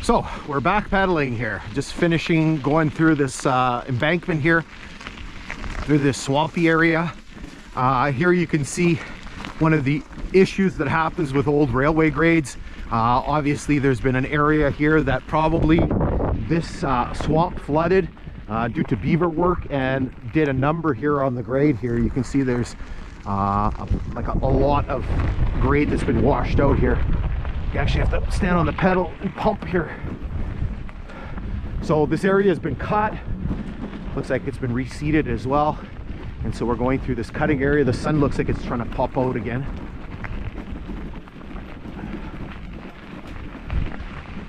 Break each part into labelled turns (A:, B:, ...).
A: So we're back pedaling here, just finishing going through this embankment here, through this swampy area. Here you can see one of the issues that happens with old railway grades. Obviously there's been an area here that probably this swamp flooded due to beaver work and did a number here on the grade here. You can see there's like a lot of grade that's been washed out here. You actually have to stand on the pedal and pump here. So this area has been cut. Looks like it's been reseeded as well. And so we're going through this cutting area. The sun looks like it's trying to pop out again.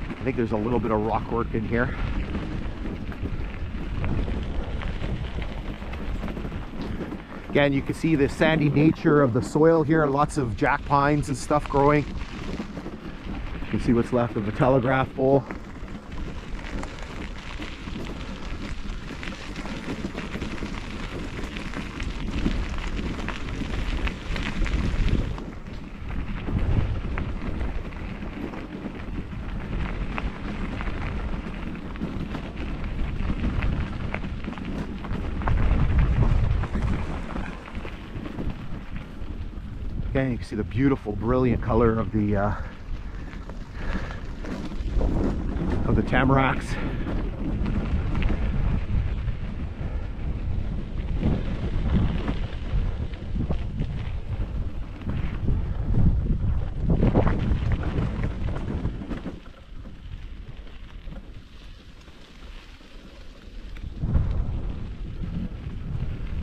A: I think there's a little bit of rock work in here. Again, you can see the sandy nature of the soil here. Lots of jack pines and stuff growing. You can see what's left of the telegraph pole. Again, you can see the beautiful, brilliant color of the tamaracks.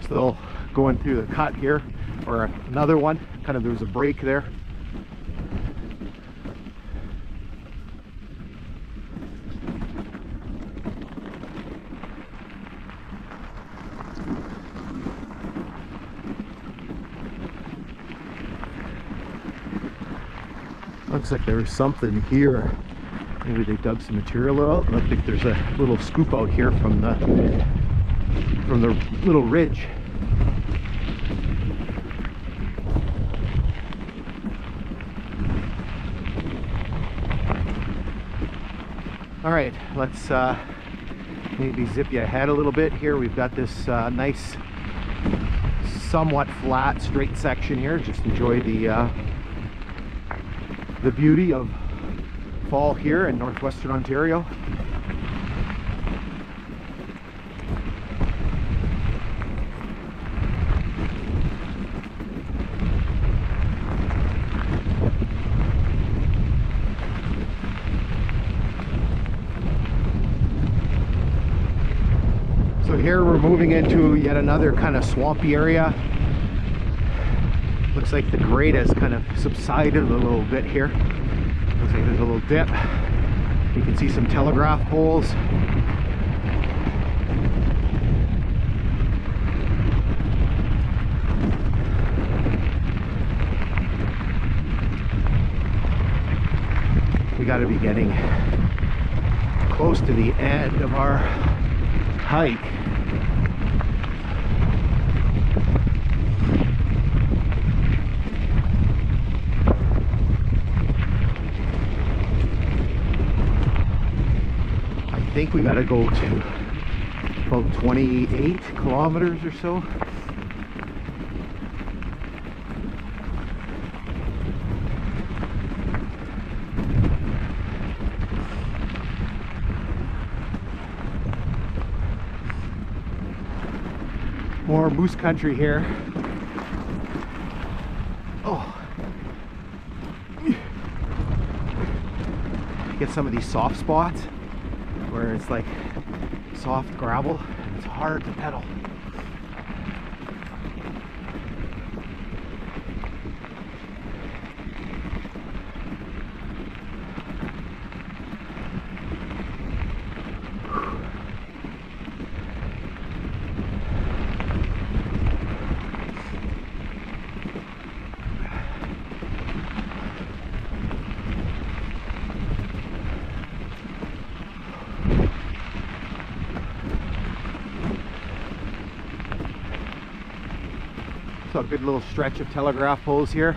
A: Still going through the cut here, or another one. Kind of, there was a break there. Looks like there's something here. Maybe they dug some material out. I think there's a little scoop out here from the little ridge. All right, let's maybe zip you ahead a little bit here. We've got this nice, somewhat flat, straight section here. Just enjoy the beauty of fall here in northwestern Ontario. So here we're moving into yet another kind of swampy area. Looks like the grade has kind of subsided a little bit here. Looks like there's a little dip. You can see some telegraph poles. We got to be getting close to the end of our hike. I think we got to go to about 28 kilometers or so. More moose country here. Oh, get some of these soft spots where it's like soft gravel and it's hard to pedal. So a good little stretch of telegraph poles here.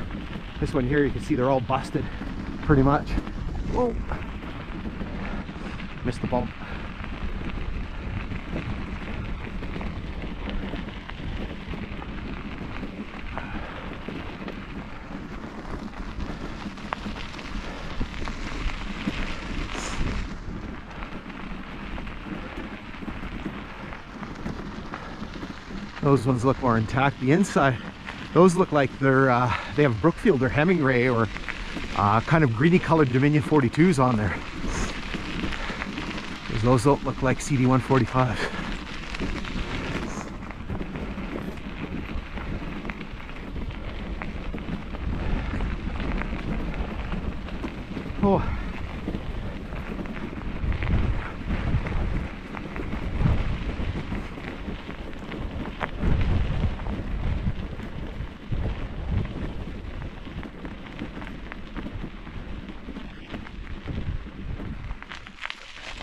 A: This one here, you can see they're all busted pretty much. Whoa. Missed the bump. Those ones look more intact. The inside, those look like they have Brookfield or Hemingway or kind of greeny colored Dominion 42s on there. Those don't look like CD 145. Oh.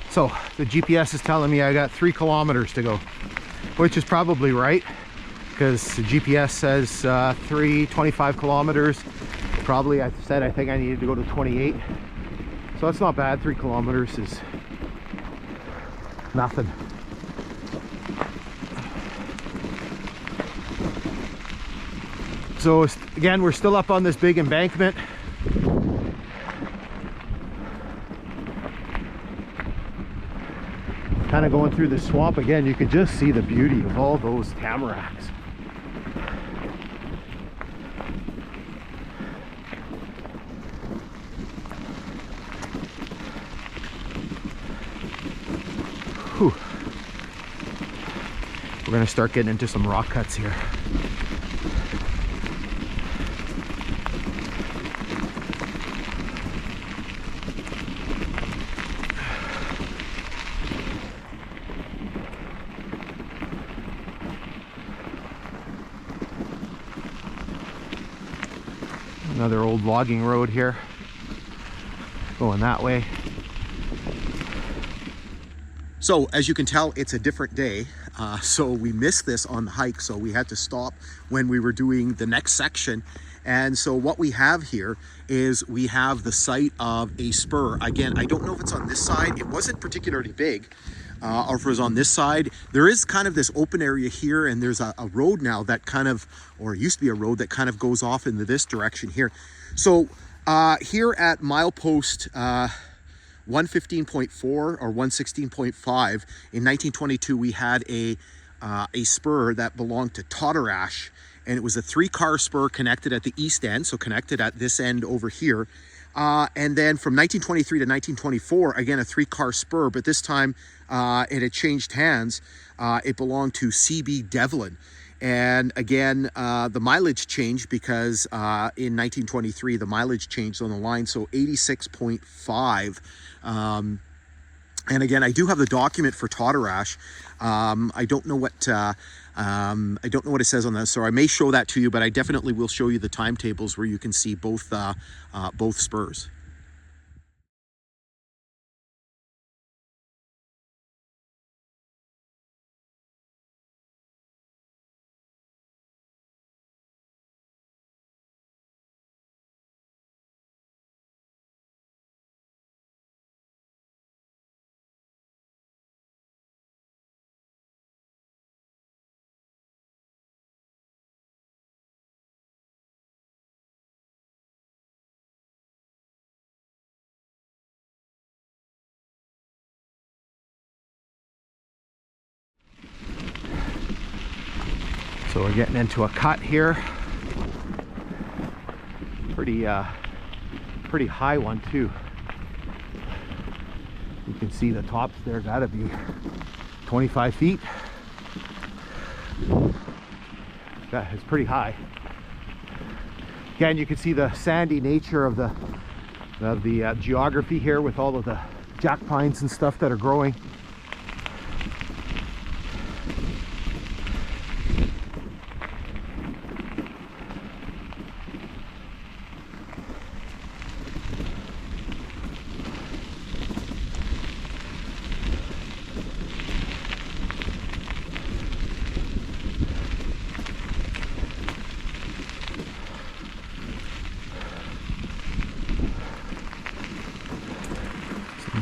A: So the GPS is telling me I got 3 kilometers to go, which is probably right, because the GPS says 25 kilometers. Probably I said I think I needed to go to 28. So that's not bad. 3 kilometers is nothing. So again, we're still up on this big embankment. Kind of going through the swamp again. You can just see the beauty of all those tamaracks. Whew. We're going to start getting into some rock cuts here. Another old logging road here, going that way. So as you can tell, it's a different day. So we missed this on the hike, so we had to stop when we were doing the next section. And so what we have here is we have the site of a spur. Again, I don't know if it's on this side. It wasn't particularly big. Or if it was on this side. There is kind of this open area here, and there's a road now that kind of, or it used to be a road that kind of goes off into this direction here. So here at milepost 115.4 or 116.5 in 1922, we had a spur that belonged to Totterash, and it was a 3-car spur connected at the east end, so connected at this end over here. And then from 1923 to 1924, again, a 3-car spur, but this time it had changed hands. It belonged to CB Devlin. And again, the mileage changed because in 1923, the mileage changed on the line, so 86.5. And again, I do have the document for Totterash. I don't know what it says on that, so I may show that to you, but I definitely will show you the timetables where you can see both spurs. So we're getting into a cut here. Pretty high one too. You can see the tops there, gotta be 25 feet. It's pretty high. Again, you can see the sandy nature of the geography here with all of the jack pines and stuff that are growing.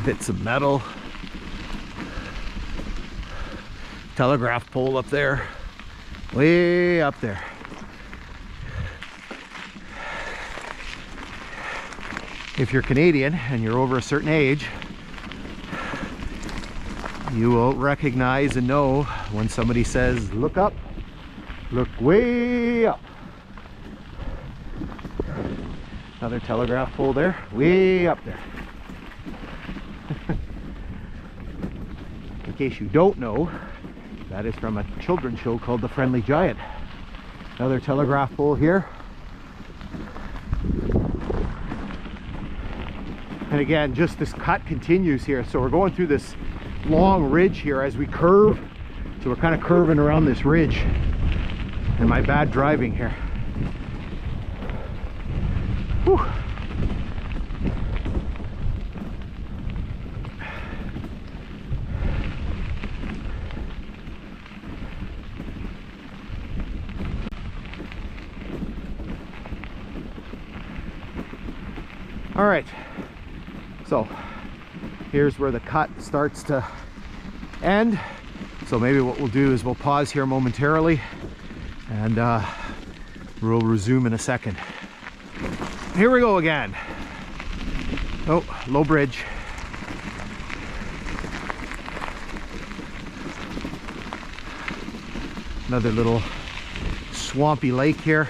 A: Bits of metal. Telegraph pole up there, way up there. If you're Canadian and you're over a certain age, you will recognize and know when somebody says, look up, look way up. Another telegraph pole there, way up there. In case you don't know, that is from a children's show called The Friendly Giant. Another telegraph pole here. And again, just this cut continues here. So we're going through this long ridge here as we curve. So we're kind of curving around this ridge. And my bad driving here. Whew. All right, so here's where the cut starts to end. So maybe what we'll do is we'll pause here momentarily and we'll resume in a second. Here we go again. Oh, low bridge. Another little swampy lake here.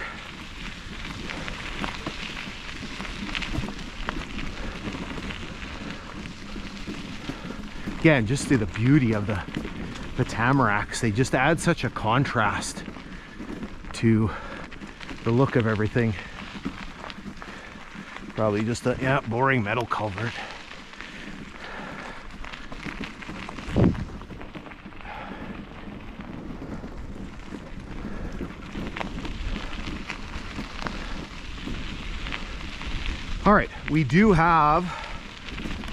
A: Again, just see the beauty of the tamaracks. They just add such a contrast to the look of everything. Probably just a boring metal culvert. All right, we do have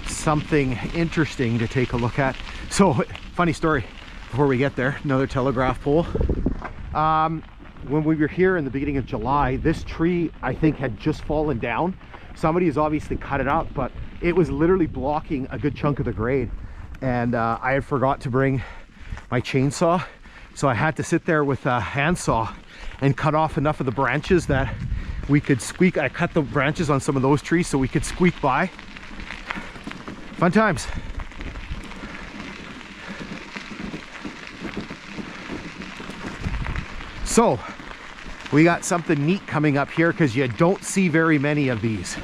A: something interesting to take a look at. So, funny story before we get there. Another telegraph pole. When we were here in the beginning of July, this tree I think had just fallen down. Somebody has obviously cut it up, but it was literally blocking a good chunk of the grade. And I had forgot to bring my chainsaw, so I had to sit there with a handsaw and cut off enough of the branches that we could squeak. I cut the branches on some of those trees so we could squeak by. Fun times. So we got something neat coming up here because you don't see very many of these.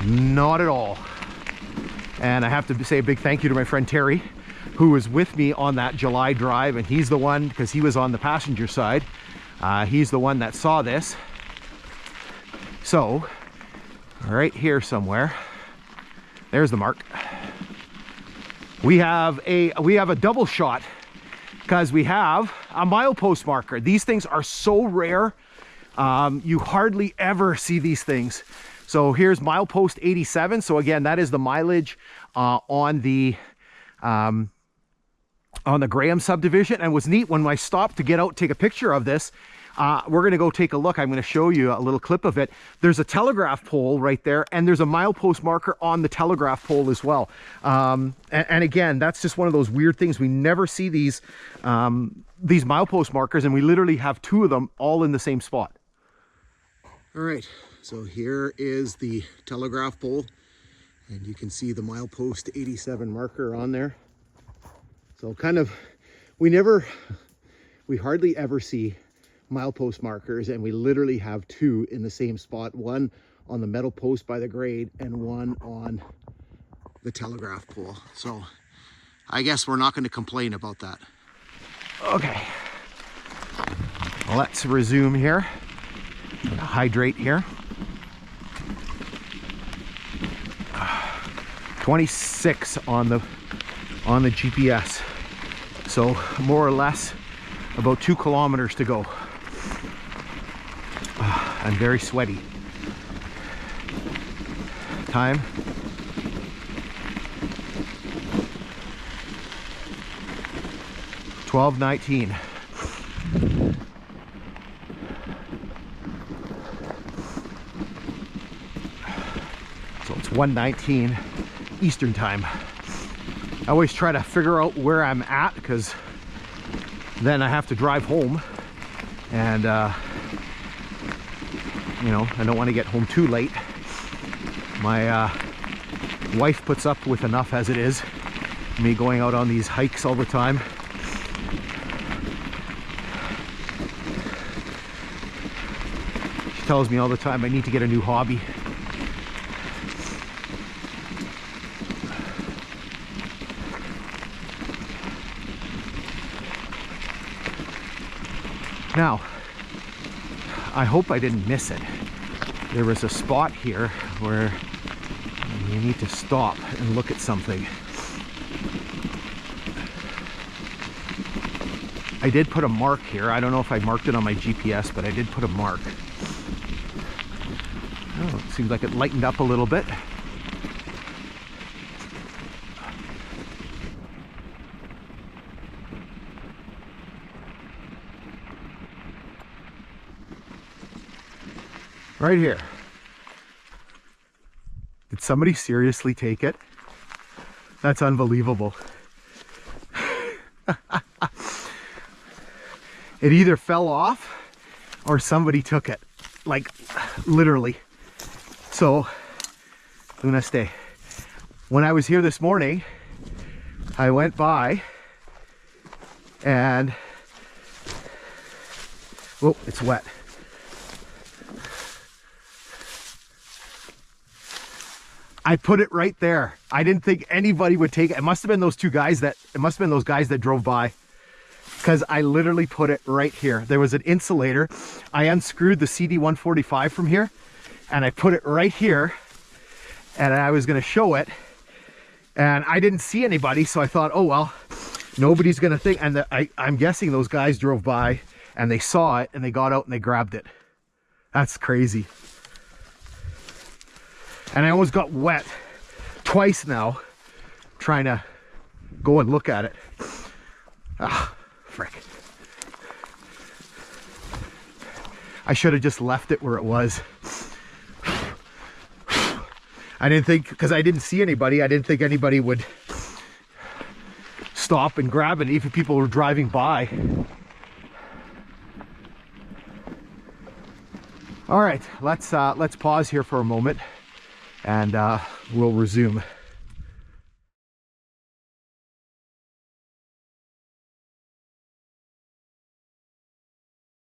A: Not at all. And I have to say a big thank you to my friend Terry, who was with me on that July drive, and he's the one, because he was on the passenger side, he's the one that saw this. So right here somewhere, there's the mark. We have a double shot because we have a milepost marker. These things are so rare. You hardly ever see these things. So here's milepost 87. So again, that is the mileage on the Graham subdivision. And was neat when I stopped to get out, take a picture of this. We're going to go take a look. I'm going to show you a little clip of it. There's a telegraph pole right there, and there's a milepost marker on the telegraph pole as well. And again, that's just one of those weird things. We never see these milepost markers, and we literally have two of them all in the same spot. All right, so here is the telegraph pole, and you can see the milepost 87 marker on there. So kind of, we hardly ever see milepost markers, and we literally have two in the same spot, one on the metal post by the grade and one on the telegraph pole. So I guess we're not going to complain about that. Okay, let's resume here. I'm gonna hydrate here. 26 on the GPS, so more or less about 2 kilometers to go. I'm very sweaty. Time. $12:19. So it's 1:19 Eastern time. I always try to figure out where I'm at because then I have to drive home, and you know, I don't want to get home too late. My wife puts up with enough as it is, me going out on these hikes all the time. She tells me all the time I need to get a new hobby. Now, I hope I didn't miss it. There was a spot here where you need to stop and look at something. I did put a mark here. I don't know if I marked it on my GPS, but I did put a mark. Oh, it seems like it lightened up a little bit. Right here. Did somebody seriously take it? That's unbelievable. It either fell off or somebody took it. Like, literally. So, Luna, stay. When I was here this morning, I went by and... oh, it's wet. I put it right there. I didn't think anybody would take it. It must have been those two guys that, drove by, because I literally put it right here. There was an insulator. I unscrewed the CD145 from here and I put it right here, and I was gonna show it, and I didn't see anybody, so I thought, oh well, nobody's gonna think. And I'm guessing those guys drove by and they saw it and they got out and they grabbed it. That's crazy. And I almost got wet twice now trying to go and look at it. Ah, frick. I should have just left it where it was. I didn't think, because I didn't see anybody, I didn't think anybody would stop and grab it, even if people were driving by. All right, let's pause here for a moment, and we'll resume.